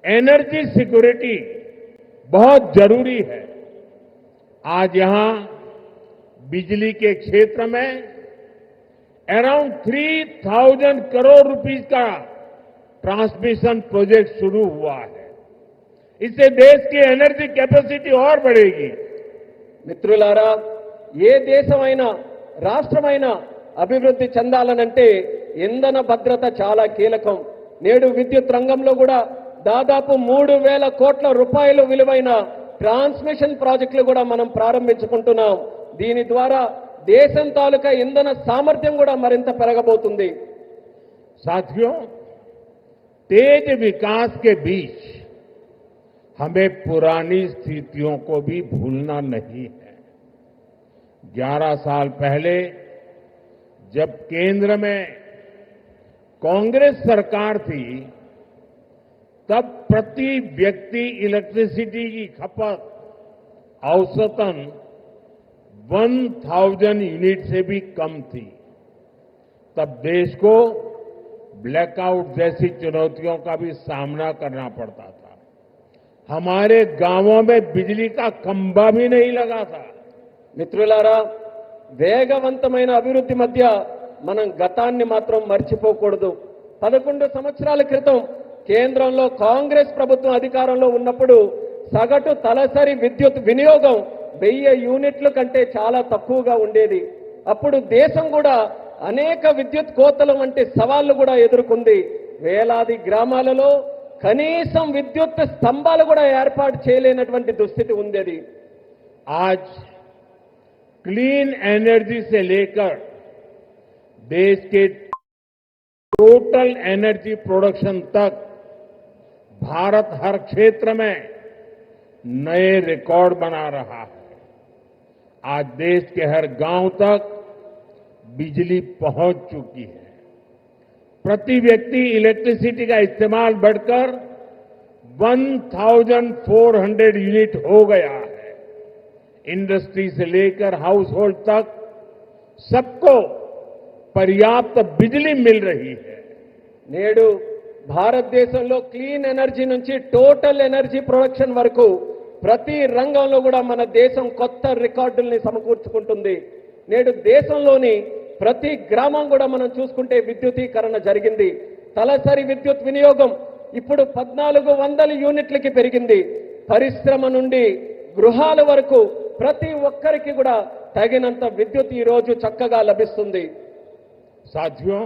Energy security बहुत जरूरी है। आज यहां बिजली के क्षेत्र में अराउंड 3,000 करोड़ रुपीस का ट्रांसमिशन प्रोजेक्ट शुरू हुआ है। इससे देश की एनर्जी कैपेसिटी और बढ़ेगी। మిత్రులారా, ఏ దేశమైనా రాష్ట్రమైనా అభివృద్ధి చెందాలనంటే ఇంధన భద్రత చాలా కీలకం. నేడు విద్యుత్ రంగంలో కూడా దాదాపు 3,000 కోట్ల రూపాయలు విలువైన ట్రాన్స్మిషన్ ప్రాజెక్టులు కూడా మనం ప్రారంభించుకుంటున్నాం. దీని ద్వారా దేశం తాలూకా ఇంధన సామర్థ్యం కూడా మరింత పెరగబోతుంది. साथियों, तेज विकास के बीच हमें पुरानी स्थितियों को भी भूलना नहीं है। 11 साल पहले जब केंद्र में कांग्रेस सरकार थी, तब प्रति व्यक्ति इलेक्ट्रिसिटी की खपत औसतन 1,000 यूनिट से भी कम थी। तब देश को ब्लैकआउट जैसी चुनौतियों का भी सामना करना पड़ता था। हमारे गांवों में बिजली का खंभा भी नहीं लगा था। మిత్రులారా, వేగవంతమైన అభివృద్ధి మధ్య మనం గతాన్ని మాత్రం మర్చిపోకూడదు. 11 సంవత్సరాల క్రితం కేంద్రంలో కాంగ్రెస్ ప్రభుత్వం అధికారంలో ఉన్నప్పుడు సగటు తలసరి విద్యుత్ వినియోగం 1000 యూనిట్ల కంటే చాలా తక్కువగా ఉండేది. అప్పుడు దేశం కూడా అనేక విద్యుత్ కోతలు వంటి సవాళ్లు కూడా ఎదుర్కొంది. వేలాది గ్రామాలలో కనీసం విద్యుత్ స్తంభాలు కూడా ఏర్పాటు చేయలేనటువంటి దుస్థితి ఉండేది. आज क्लीन एनर्जी से लेकर देश के टोटल एनर्जी प्रोडक्शन तक भारत हर क्षेत्र में नए रिकॉर्ड बना रहा है। आज देश के हर गांव तक बिजली पहुंच चुकी है। प्रति व्यक्ति इलेक्ट्रिसिटी का इस्तेमाल बढ़कर 1,400 यूनिट हो गया है। इंडस्ट्री से लेकर हाउस होल्ड तक सबको पर्याप्त बिजली मिल रही है। నేడు భారతదేశంలో క్లీన్ ఎనర్జీ నుంచి టోటల్ ఎనర్జీ ప్రొడక్షన్ వరకు ప్రతి రంగంలో కూడా మన దేశం కొత్త రికార్డుల్ని సమకూర్చుకుంటుంది. నేడు దేశంలోని ప్రతి గ్రామం కూడా మనం చూసుకుంటే విద్యుదీకరణ జరిగింది. తలసరి విద్యుత్ వినియోగం ఇప్పుడు 1,400 యూనిట్లకి పెరిగింది. పరిశ్రమ నుండి గృహాల వరకు ప్రతి ఒక్కరికి కూడా తగినంత విద్యుత్ ఈ రోజు చక్కగా లభిస్తుంది. साथियों,